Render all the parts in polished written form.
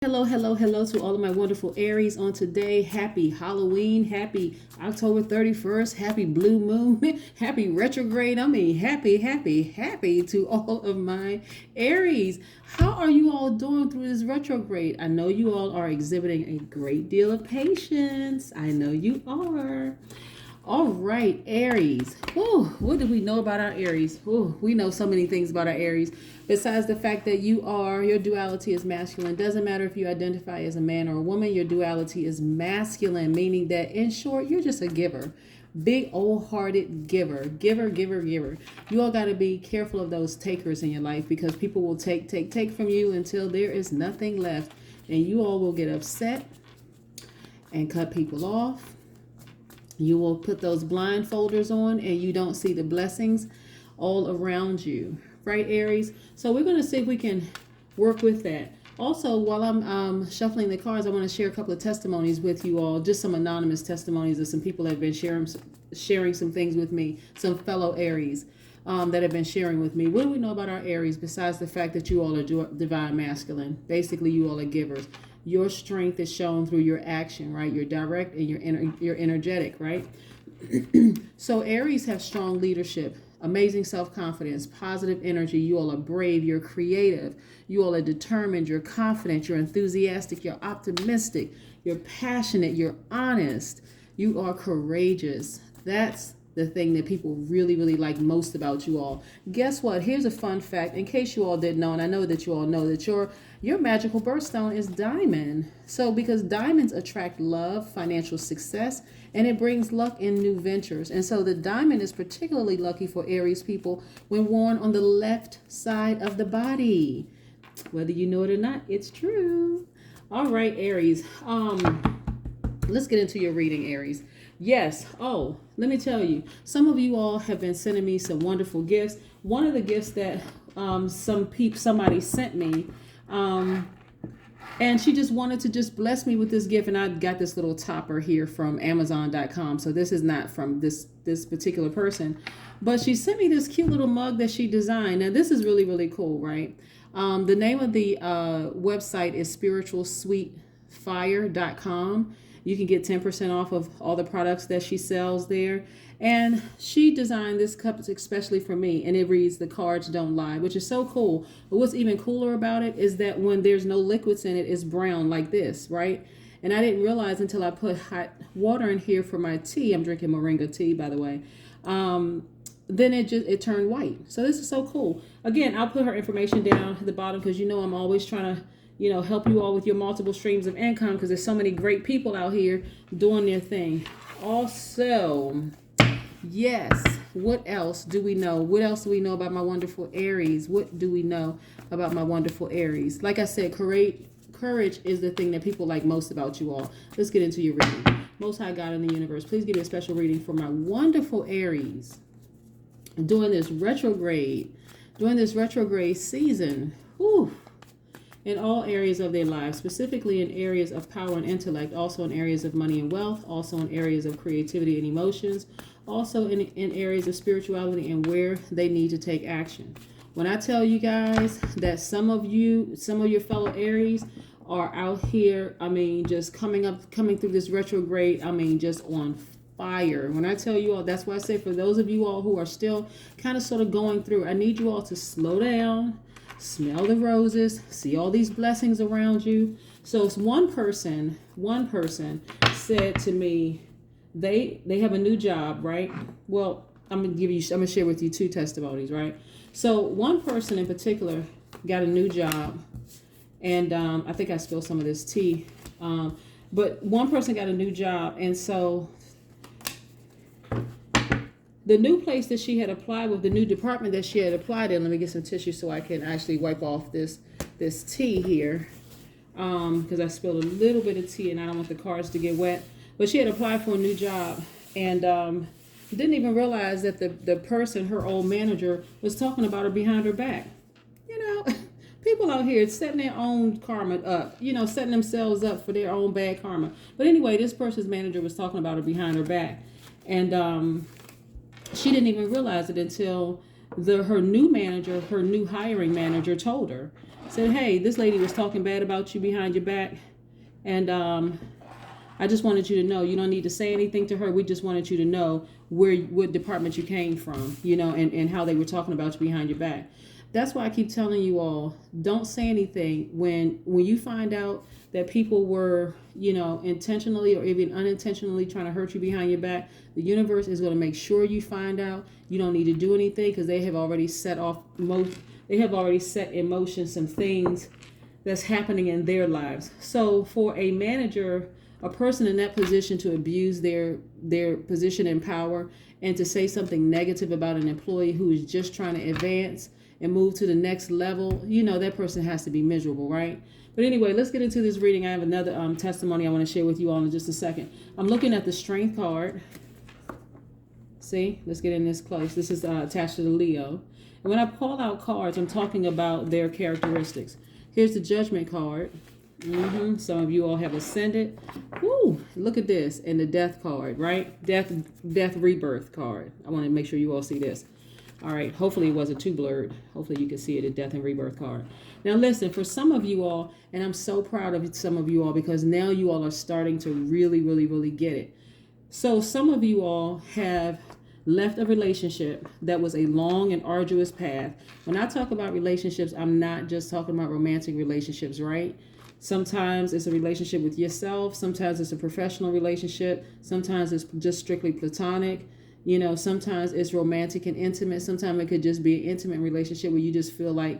Hello, hello, hello to all of my wonderful Aries on today. Happy Halloween, happy October 31st, happy blue moon, happy retrograde. Happy to all of my Aries. How are you all doing through this retrograde? I know you all are exhibiting a great deal of patience. I know you are. All right, Aries. Whew, what do we know about our Aries? Whew, we know so many things about our Aries. Besides the fact that your duality is masculine. Doesn't matter if you identify as a man or a woman, your duality is masculine, meaning that in short, you're just a giver. Big old hearted giver. Giver. You all got to be careful of those takers in your life because people will take from you until there is nothing left. And you all will get upset and cut people off. You will put those blindfolders on and you don't see the blessings all around you. Right, Aries? So we're going to see if we can work with that. Also, while I'm shuffling the cards, I want to share a couple of testimonies with you all. Just some anonymous testimonies of some people that have been sharing some things with me. Some fellow Aries that have been sharing with me. What do we know about our Aries besides the fact that you all are divine masculine? Basically, you all are givers. Your strength is shown through your action, right? You're direct and you're energetic, right? So Aries have strong leadership, amazing self-confidence, positive energy. You all are brave, you're creative, you all are determined, you're confident, you're enthusiastic, you're optimistic, you're passionate, you're honest, you are courageous. That's the thing that people really, really like most about you all. Guess what? Here's a fun fact in case you all didn't know, and I know that you all know that your magical birthstone is diamond. So because diamonds attract love, financial success, and it brings luck in new ventures. And so the diamond is particularly lucky for Aries people when worn on the left side of the body. Whether you know it or not, it's true. All right, Aries. Let's get into your reading, Aries. Yes. Oh, let me tell you, some of you all have been sending me some wonderful gifts. One of the gifts that somebody sent me, and she just wanted to just bless me with this gift. And I got this little topper here from Amazon.com. So this is not from this particular person, but she sent me this cute little mug that she designed. Now this is really, really cool, right? The name of the website is spiritualsweetfire.com. You can get 10% off of all the products that she sells there. And she designed this cup especially for me. And it reads, "The cards don't lie," which is so cool. But what's even cooler about it is that when there's no liquids in it, it's brown like this, right? And I didn't realize until I put hot water in here for my tea. I'm drinking moringa tea, by the way. Then it turned white. So this is so cool. Again, I'll put her information down at the bottom because I'm always trying to help you all with your multiple streams of income because there's so many great people out here doing their thing. Also, yes, what else do we know? What else do we know about my wonderful Aries? What do we know about my wonderful Aries? Like I said, courage is the thing that people like most about you all. Let's get into your reading. Most High God in the universe, please give me a special reading for my wonderful Aries during this retrograde season. Whew. In all areas of their lives, specifically in areas of power and intellect, also in areas of money and wealth, also in areas of creativity and emotions, also in areas of spirituality and where they need to take action. When I tell you guys that some of your fellow Aries are out here, just coming through this retrograde, just on fire. When I tell you all, that's why I say for those of you all who are still kind of sort of going through, I need you all to slow down. Smell the roses, see all these blessings around you. So it's one person said to me, they have a new job, right? Well, I'm gonna share with you two testimonies, right? So one person in particular got a new job, and I think I spilled some of this tea. But one person got a new job, and so the new place that she had applied with, the new department that she had applied in, let me get some tissue so I can actually wipe off this tea here, because I spilled a little bit of tea and I don't want the cards to get wet. But she had applied for a new job and didn't even realize that the person, her old manager, was talking about her behind her back. People out here setting their own karma up, setting themselves up for their own bad karma. But anyway, this person's manager was talking about her behind her back. And she didn't even realize it until her new hiring manager told her. Said, hey, this lady was talking bad about you behind your back. And I just wanted you to know, you don't need to say anything to her. We just wanted you to know what department you came from, you know, and how they were talking about you behind your back. That's why I keep telling you all, don't say anything when you find out that people were, you know, intentionally or even unintentionally trying to hurt you behind your back. The universe is going to make sure you find out. You don't need to do anything because they have already set in motion some things that's happening in their lives. So for a manager, a person in that position to abuse their position and power and to say something negative about an employee who is just trying to advance and move to the next level, you know, that person has to be miserable, right? But anyway, let's get into this reading. I have another testimony I want to share with you all in just a second. I'm looking at the Strength card. See, let's get in this close. This is attached to the Leo. And when I call out cards, I'm talking about their characteristics. Here's the Judgment card. Some of you all have Ascendant. Woo, look at this. And the Death card, right? Death Rebirth card. I want to make sure you all see this. All right, hopefully it wasn't too blurred. Hopefully you can see it, a Death and Rebirth card. Now listen, for some of you all, and I'm so proud of some of you all because now you all are starting to really, really, really get it. So some of you all have left a relationship that was a long and arduous path. When I talk about relationships, I'm not just talking about romantic relationships, right? Sometimes it's a relationship with yourself. Sometimes it's a professional relationship. Sometimes it's just strictly platonic. You know, sometimes it's romantic and intimate. Sometimes it could just be an intimate relationship where you just feel like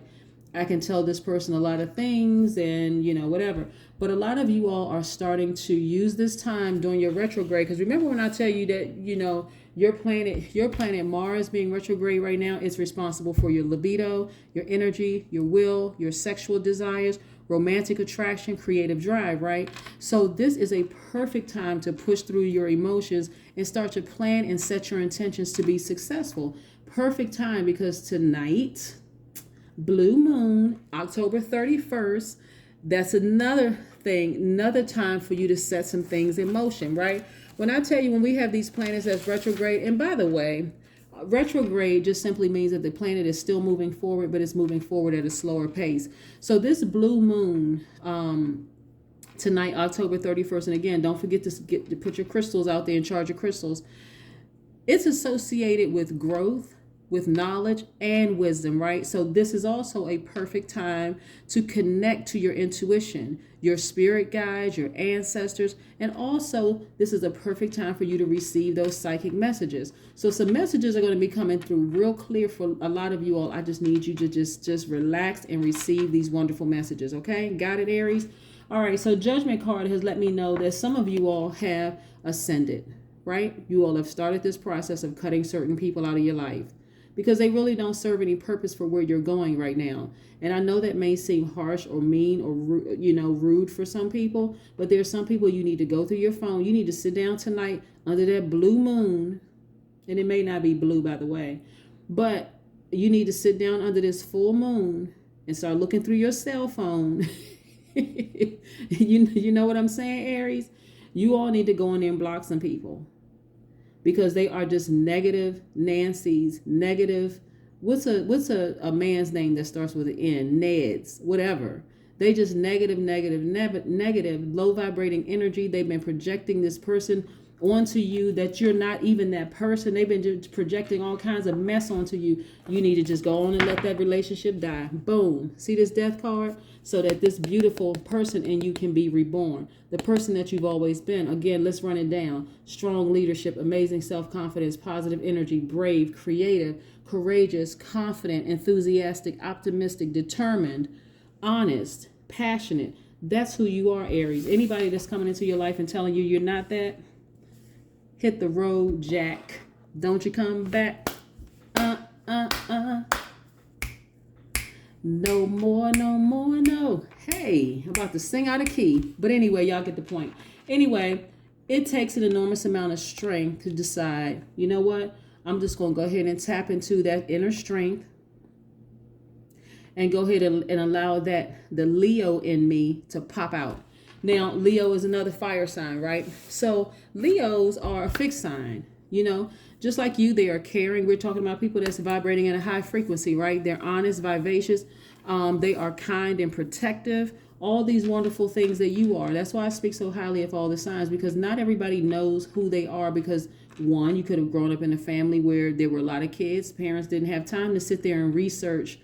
I can tell this person a lot of things and, you know, whatever. But a lot of you all are starting to use this time during your retrograde. Because remember when I tell you that, you know, your planet Mars being retrograde right now is responsible for your libido, your energy, your will, your sexual desires, romantic attraction, creative drive, right? So this is a perfect time to push through your emotions and start to plan and set your intentions to be successful. Perfect time because tonight, Blue Moon, October 31st, that's another time for you to set some things in motion, right? When I tell you, when we have these planets as retrograde, and by the way, retrograde just simply means that the planet is still moving forward, but it's moving forward at a slower pace. So this blue moon tonight, October 31st, and again, don't forget to put your crystals out there and charge your crystals. It's associated with growth, with knowledge and wisdom, right? So this is also a perfect time to connect to your intuition, your spirit guides, your ancestors, and also this is a perfect time for you to receive those psychic messages. So some messages are going to be coming through real clear for a lot of you all. I just need you to just relax and receive these wonderful messages, okay? Got it, Aries? All right, so Judgment card has let me know that some of you all have ascended, right? You all have started this process of cutting certain people out of your life, because they really don't serve any purpose for where you're going right now. And I know that may seem harsh or mean or rude for some people, but there's some people you need to go through your phone. You need to sit down tonight under that blue moon, and it may not be blue, by the way, but you need to sit down under this full moon and start looking through your cell phone. You know what I'm saying, Aries? You all need to go in there and block some people, because they are just negative Nancy's, negative. What's a man's name that starts with an N? Neds, whatever. They just negative, low vibrating energy. They've been projecting this person onto you that you're not even that person. They've been just projecting all kinds of mess onto you. You need to just go on and let that relationship die. Boom. See this Death card? So that this beautiful person in you can be reborn. The person that you've always been. Again, let's run it down. Strong leadership, amazing self-confidence, positive energy, brave, creative, courageous, confident, enthusiastic, optimistic, determined, honest, passionate. That's who you are, Aries. Anybody that's coming into your life and telling you you're not that, hit the road, Jack. Don't you come back. No more, no. Hey, I'm about to sing out of key. But anyway, y'all get the point. Anyway, it takes an enormous amount of strength to decide, you know what? I'm just going to go ahead and tap into that inner strength and go ahead and allow the Leo in me to pop out. Now, Leo is another fire sign, right? So Leos are a fixed sign, you know, just like you, they are caring. We're talking about people that's vibrating at a high frequency, right? They're honest, vivacious. They are kind and protective. All these wonderful things that you are. That's why I speak so highly of all the signs, because not everybody knows who they are, because one, you could have grown up in a family where there were a lot of kids. Parents didn't have time to sit there and research,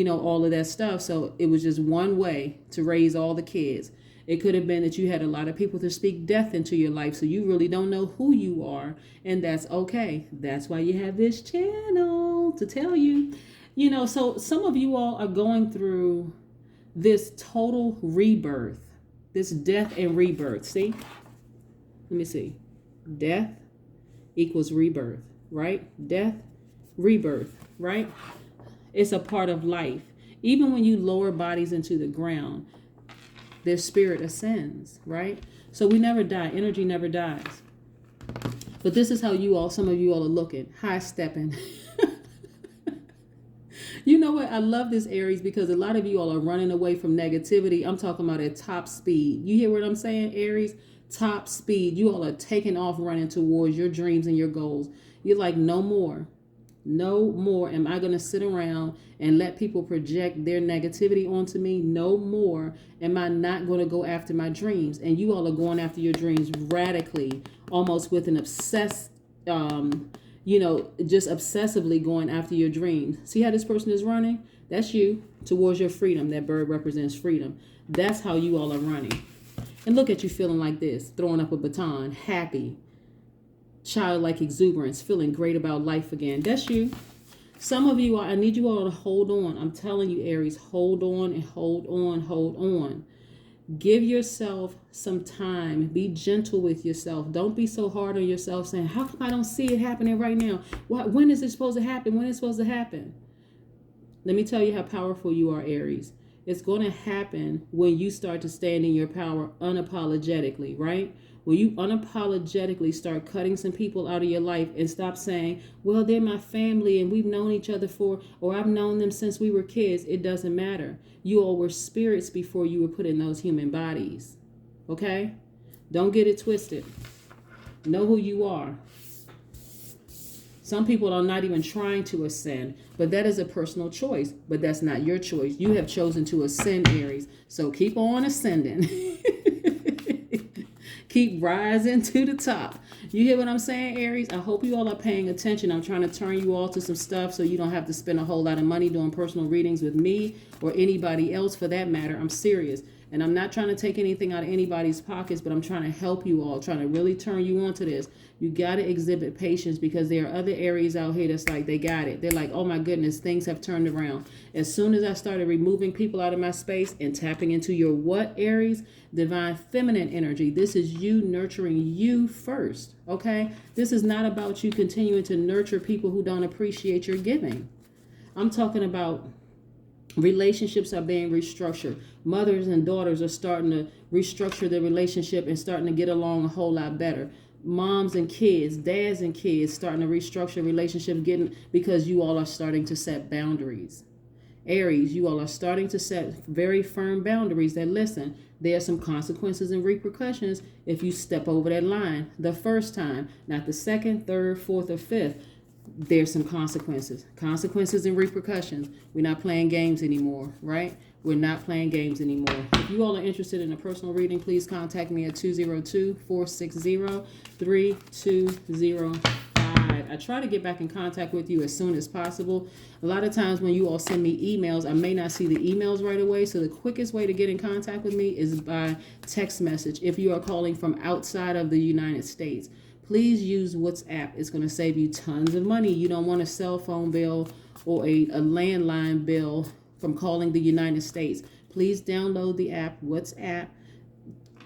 all of that stuff. So it was just one way to raise all the kids. It could have been that you had a lot of people to speak death into your life, so you really don't know who you are, and that's okay. That's why you have this channel to tell you. So some of you all are going through this total rebirth, this death and rebirth. See? Let me see. Death equals rebirth, right? Death, rebirth, right? It's a part of life. Even when you lower bodies into the ground, their spirit ascends, right? So we never die. Energy never dies. But this is how some of you all are looking. High stepping. You know what? I love this, Aries, because a lot of you all are running away from negativity. I'm talking about at top speed. You hear what I'm saying, Aries? Top speed. You all are taking off running towards your dreams and your goals. You're like, no more. No more am I going to sit around and let people project their negativity onto me. No more am I not going to go after my dreams. And you all are going after your dreams radically, almost with an obsessed, just obsessively going after your dreams. See how this person is running? That's you towards your freedom. That bird represents freedom. That's how you all are running. And look at you feeling like this, throwing up a baton, happy, childlike exuberance, feeling great about life again. That's you. Some of you I need you all to hold on. I'm telling you, Aries, hold on and hold on, hold on. Give yourself some time. Be gentle with yourself. Don't be so hard on yourself saying, how come I don't see it happening right now? When is it supposed to happen? When is it supposed to happen? Let me tell you how powerful you are, Aries. It's going to happen when you start to stand in your power unapologetically, right? When you unapologetically start cutting some people out of your life and stop saying, well, they're my family and we've known each other or I've known them since we were kids. It doesn't matter. You all were spirits before you were put in those human bodies. Okay? Don't get it twisted. Know who you are. Some people are not even trying to ascend, but that is a personal choice. But that's not your choice. You have chosen to ascend, Aries. So keep on ascending. Keep rising to the top. You hear what I'm saying, Aries? I hope you all are paying attention. I'm trying to turn you all to some stuff so you don't have to spend a whole lot of money doing personal readings with me or anybody else for that matter. I'm serious. And I'm not trying to take anything out of anybody's pockets, but I'm trying to help you all, trying to really turn you on to this. You got to exhibit patience, because there are other Aries out here that's like, they got it. They're like, oh my goodness, things have turned around. As soon as I started removing people out of my space and tapping into your what, Aries? Divine feminine energy. This is you nurturing you first, okay? This is not about you continuing to nurture people who don't appreciate your giving. I'm talking about relationships are being restructured. Mothers and daughters are starting to restructure their relationship and starting to get along a whole lot better. Moms and kids, dads and kids starting to restructure relationships because you all are starting to set boundaries. Aries, you all are starting to set very firm boundaries that, listen, there are some consequences and repercussions if you step over that line the first time, not the second, third, fourth, or fifth. There's some consequences and repercussions. We're not playing games anymore, right? We're not playing games anymore. If you all are interested in a personal reading, please contact me at 202-460-3205. I try to get back in contact with you as soon as possible. A lot of times when you all send me emails, I may not see the emails right away. So the quickest way to get in contact with me is by text message. If you are calling from outside of the United States, please use WhatsApp. It's going to save you tons of money. You don't want a cell phone bill or a landline bill from calling the United States. Please download the app, WhatsApp.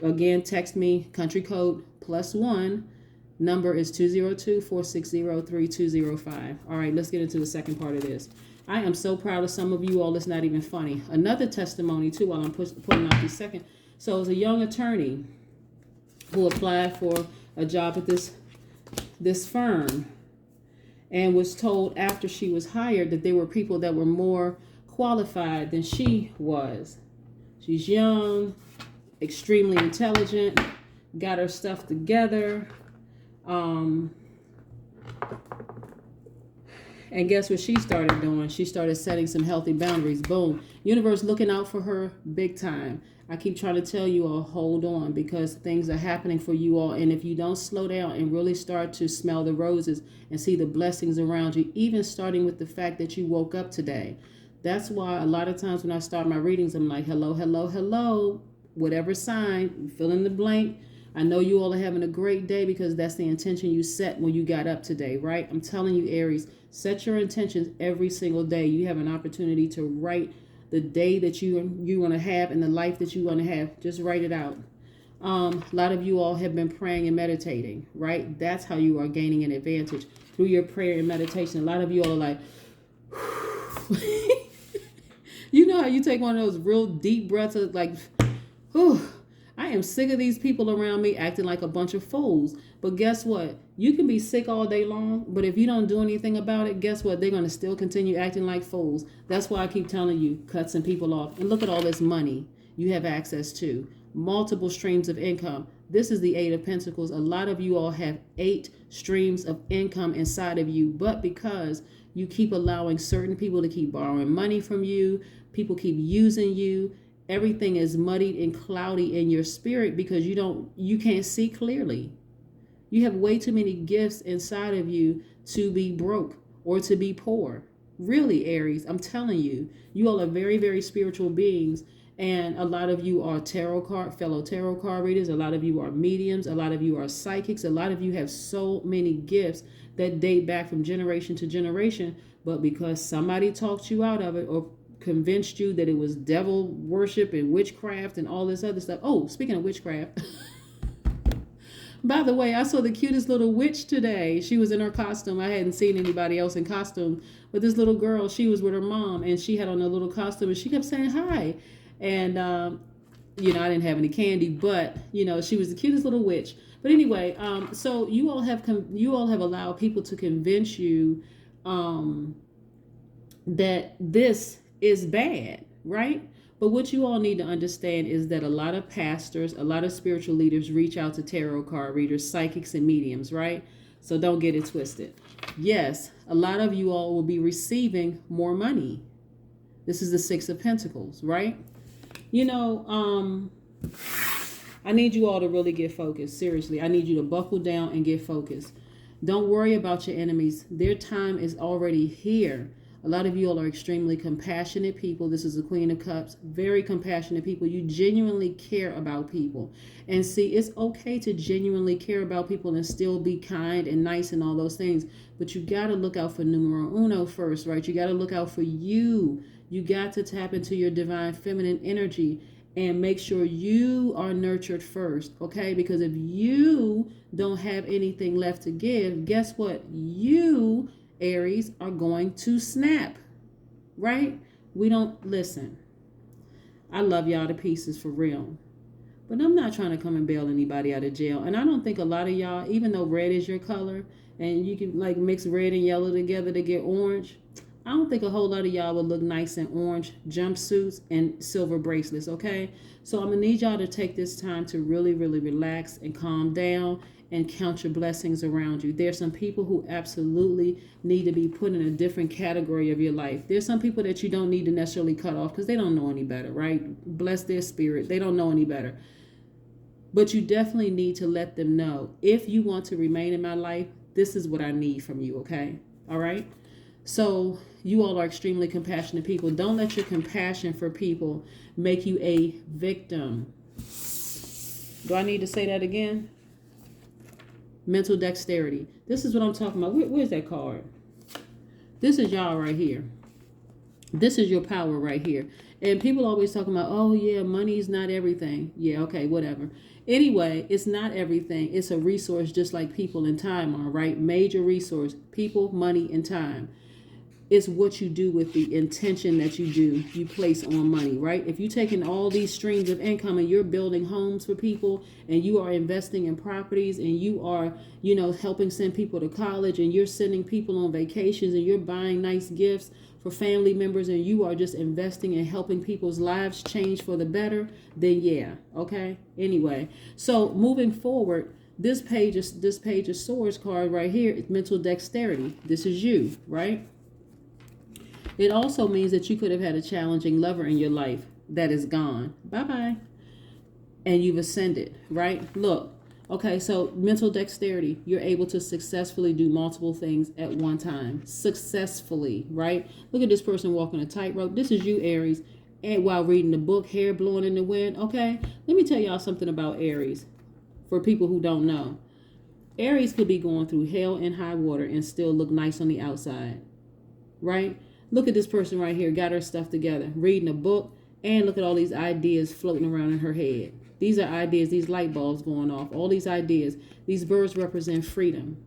Again, text me, country code +1. Number is 202-460-3205. All right, let's get into the second part of this. I am so proud of some of you all. It's not even funny. Another testimony, too, while I'm putting out the second. So it was a young attorney who applied for a job at this firm and was told after she was hired that there were people that were more qualified than she was. She's young, extremely intelligent, got her stuff together. And And guess what she started doing? She started setting some healthy boundaries. Boom. Universe looking out for her big time. I keep trying to tell you all, hold on, because things are happening for you all. And if you don't slow down and really start to smell the roses and see the blessings around you, even starting with the fact that you woke up today. That's why a lot of times when I start my readings, I'm like, hello, hello, hello, whatever sign, fill in the blank. I know you all are having a great day because that's the intention you set when you got up today, right? I'm telling you, Aries, set your intentions every single day. You have an opportunity to write the day that you want to have and the life that you want to have. Just write it out. A lot of you all have been praying and meditating, right? That's how you are gaining an advantage through your prayer and meditation. A lot of you all are like, you know how you take one of those real deep breaths of like, whew, I am sick of these people around me acting like a bunch of fools. But guess what? You can be sick all day long, but if you don't do anything about it, guess what? They're going to still continue acting like fools. That's why I keep telling you, cut some people off. And look at all this money you have access to. Multiple streams of income. This is the 8 of Pentacles. A lot of you all have 8 streams of income inside of you, but because you keep allowing certain people to keep borrowing money from you, people keep using you, everything is muddied and cloudy in your spirit because you can't see clearly. You have way too many gifts inside of you to be broke or to be poor. Really, Aries, I'm telling you, you all are very, very spiritual beings. And a lot of you are fellow tarot card readers. A lot of you are mediums. A lot of you are psychics. A lot of you have so many gifts that date back from generation to generation. But because somebody talked you out of it or convinced you that it was devil worship and witchcraft and all this other stuff. Oh, speaking of witchcraft, by the way, I saw the cutest little witch today. She was in her costume. I hadn't seen anybody else in costume, but this little girl, she was with her mom and she had on a little costume and she kept saying hi. And, I didn't have any candy, but, she was the cutest little witch. But anyway, so you all have allowed people to convince you that this is bad, right? But what you all need to understand is that a lot of pastors, a lot of spiritual leaders reach out to tarot card readers, psychics, and mediums, right? So don't get it twisted. Yes, a lot of you all will be receiving more money. This is the 6 of Pentacles, right? I need you all to really get focused. Seriously, I need you to buckle down and get focused. Don't worry about your enemies. Their time is already here. A lot of you all are extremely compassionate people. This is the Queen of Cups. Very compassionate people. You genuinely care about people. And see, it's okay to genuinely care about people and still be kind and nice and all those things. But you got to look out for numero uno first, right? You got to look out for you. You got to tap into your divine feminine energy and make sure you are nurtured first, okay? Because if you don't have anything left to give, guess what? You, Aries, are going to snap, right? We don't listen. I love y'all to pieces for real. But I'm not trying to come and bail anybody out of jail. And I don't think a lot of y'all, even though red is your color, and you can like mix red and yellow together to get orange, I don't think a whole lot of y'all would look nice in orange jumpsuits and silver bracelets, okay? So I'm going to need y'all to take this time to really, really relax and calm down and count your blessings around you. There's some people who absolutely need to be put in a different category of your life. There's some people that you don't need to necessarily cut off because they don't know any better, right? Bless their spirit. They don't know any better. But you definitely need to let them know, if you want to remain in my life, this is what I need from you, okay? All right? So you all are extremely compassionate people. Don't let your compassion for people make you a victim. Do I need to say that again? Mental dexterity. This is what I'm talking about. Where's that card? This is y'all right here. This is your power right here. And people always talking about, oh yeah, money is not everything. Yeah, okay, whatever. Anyway, it's not everything. It's a resource just like people and time are, right? Major resource. People, money, and time. It's what you do with the intention that you place on money, right? If you're taking all these streams of income and you're building homes for people and you are investing in properties and you are, helping send people to college and you're sending people on vacations and you're buying nice gifts for family members and you are just investing and helping people's lives change for the better, then yeah, okay? Anyway, so moving forward, this page of swords card right here is mental dexterity. This is you, right? It also means that you could have had a challenging lover in your life that is gone. Bye-bye. And you've ascended, right? Look, okay, so mental dexterity. You're able to successfully do multiple things at one time. Successfully, right? Look at this person walking a tightrope. This is you, Aries. And while reading the book, hair blowing in the wind, okay? Let me tell y'all something about Aries for people who don't know. Aries could be going through hell and high water and still look nice on the outside, right? Look at this person right here, got her stuff together, reading a book, and look at all these ideas floating around in her head. These are ideas, these light bulbs going off, all these ideas. These birds represent freedom,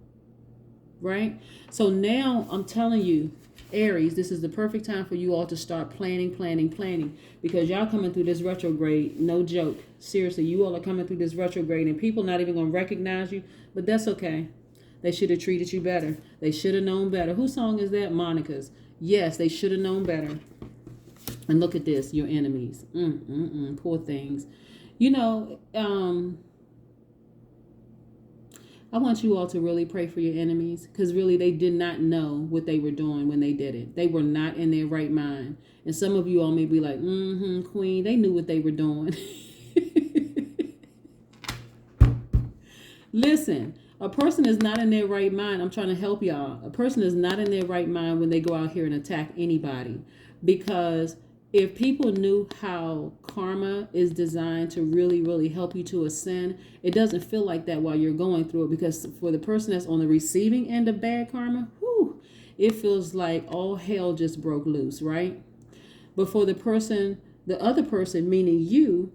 right? So now I'm telling you, Aries, this is the perfect time for you all to start planning, because y'all coming through this retrograde, no joke. Seriously, you all are coming through this retrograde and people not even going to recognize you, but that's okay. They should have treated you better. They should have known better. Whose song is that? Monica's. Yes, they should have known better. And look at this, your enemies. Poor things. You know, I want you all to really pray for your enemies, because really they did not know what they were doing when they did it. They were not in their right mind. And some of you all may be like, Queen, they knew what they were doing. Listen, a person is not in their right mind. I'm trying to help y'all. A person is not in their right mind when they go out here and attack anybody, because if people knew how karma is designed to really, really help you to ascend, it doesn't feel like that while you're going through it. Because for the person that's on the receiving end of bad karma, it feels like all hell just broke loose, right? But for the person, the other person, meaning you,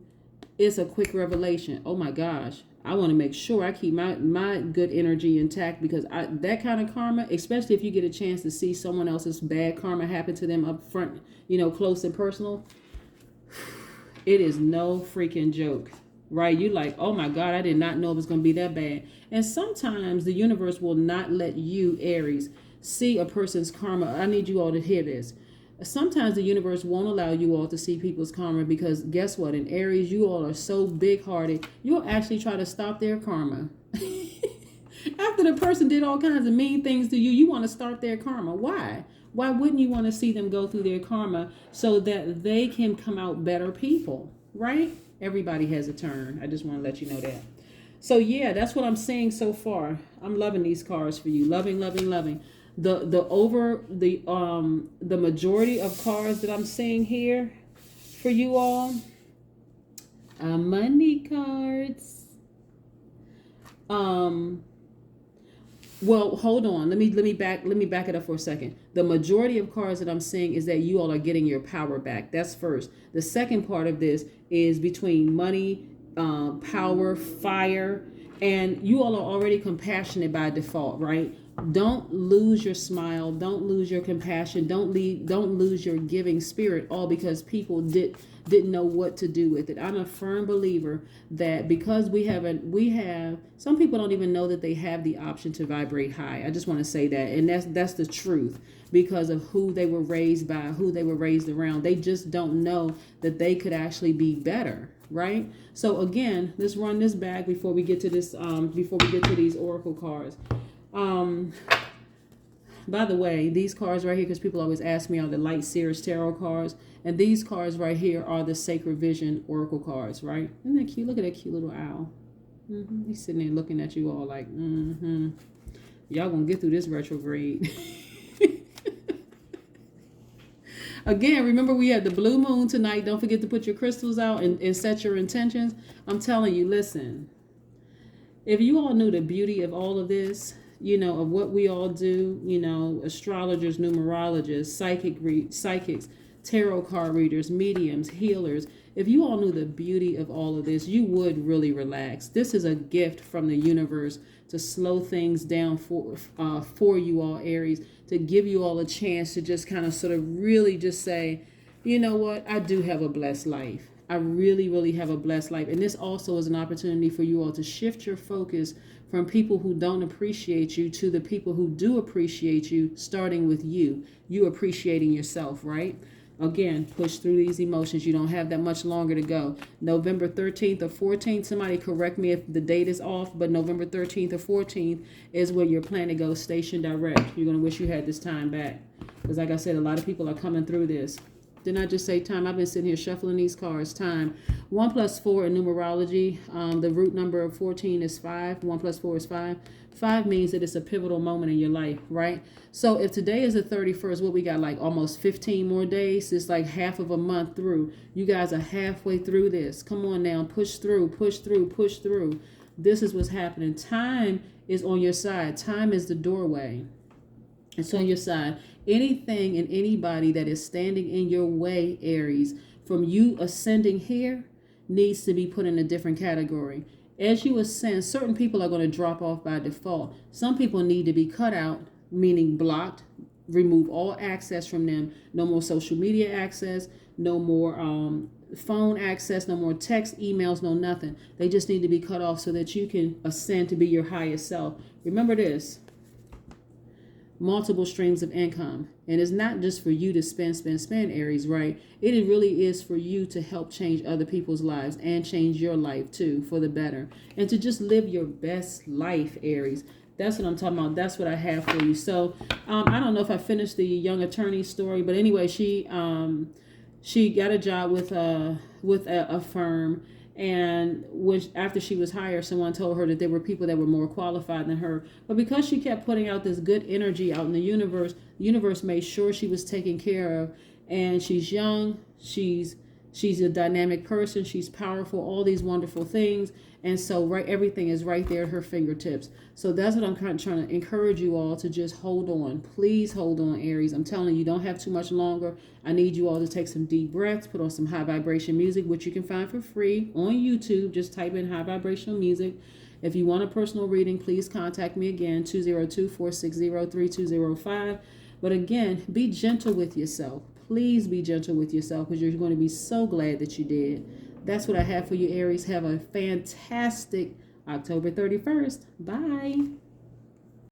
it's a quick revelation. Oh my gosh, I want to make sure I keep my good energy intact, because that kind of karma, especially if you get a chance to see someone else's bad karma happen to them up front, close and personal, it is no freaking joke, right? You like, oh my God, I did not know it was going to be that bad. And sometimes the universe will not let you, Aries, see a person's karma. I need you all to hear this. Sometimes the universe won't allow you all to see people's karma, because guess what? In Aries, you all are so big-hearted, you'll actually try to stop their karma. After the person did all kinds of mean things to you, you want to start their karma. Why? Why wouldn't you want to see them go through their karma so that they can come out better people, right? Everybody has a turn. I just want to let you know that. So yeah, that's what I'm saying so far. I'm loving these cards for you. Loving. The majority of cards that I'm seeing here for you all are money cards. Well, hold on. Let me back it up for a second. The majority of cards that I'm seeing is that you all are getting your power back. That's first. The second part of this is between money, power, fire, and you all are already compassionate by default, right? Don't lose your smile. Don't lose your compassion. Don't lose your giving spirit, all because people didn't know what to do with it. I'm a firm believer that because we have some people don't even know that they have the option to vibrate high. I just want to say that, and that's the truth, because of who they were raised by, who they were raised around. They just don't know that they could actually be better, right? So again, let's run this back before we get to this. Before we get to these oracle cards. By the way, these cards right here, because people always ask me, are the Light Seers Tarot cards, and these cards right here are the Sacred Vision Oracle cards, right? Isn't that cute? Look at that cute little owl. He's sitting there looking at you all like, y'all gonna get through this retrograde. Again, remember we had the blue moon tonight. Don't forget to put your crystals out and set your intentions. I'm telling you, listen, if you all knew the beauty of all of this, of what we all do, astrologers, numerologists, psychics, tarot card readers, mediums, healers. If you all knew the beauty of all of this, you would really relax. This is a gift from the universe to slow things down for you all, Aries, to give you all a chance to just kind of sort of really just say, you know what, I do have a blessed life. I really, really have a blessed life. And this also is an opportunity for you all to shift your focus from people who don't appreciate you to the people who do appreciate you, starting with you appreciating yourself, right? Again, push through these emotions. You don't have that much longer to go. November 13th or 14th, somebody correct me if the date is off, but November 13th or 14th is where your planet goes station direct. You're going to wish you had this time back. Because like I said, a lot of people are coming through this. Didn't I just say time? I've been sitting here shuffling these cards. Time. 1 plus 4 in numerology. The root number of 14 is 5. 1 plus 4 is 5. 5 means that it's a pivotal moment in your life, right? So if today is the 31st, what we got, like almost 15 more days? It's like half of a month through. You guys are halfway through this. Come on now. Push through, push through, push through. This is what's happening. Time is on your side. Time is the doorway. It's on your side. Anything and anybody that is standing in your way, Aries, from you ascending here needs to be put in a different category. As you ascend, certain people are going to drop off by default. Some people need to be cut out, meaning blocked. Remove all access from them. No more social media access. No more phone access. No more text, emails, no nothing. They just need to be cut off so that you can ascend to be your highest self. Remember this. Multiple streams of income. And it's not just for you to spend, Aries, right? It really is for you to help change other people's lives and change your life too for the better. And to just live your best life, Aries. That's what I'm talking about. That's what I have for you. So I don't know if I finished the young attorney story, but anyway, she got a job with a firm. And after she was hired, someone told her that there were people that were more qualified than her. But because she kept putting out this good energy out in the universe made sure she was taken care of. And she's young, she's a dynamic person, she's powerful, all these wonderful things. And so everything is right there at her fingertips. So that's what I'm kind of trying to encourage you all to just hold on. Please hold on, Aries. I'm telling you, you don't have too much longer. I need you all to take some deep breaths, put on some high vibration music, which you can find for free on YouTube. Just type in high vibrational music. If you want a personal reading, please contact me again, 202-460-3205. But again, be gentle with yourself. Please be gentle with yourself because you're going to be so glad that you did. That's what I have for you, Aries. Have a fantastic October 31st. Bye.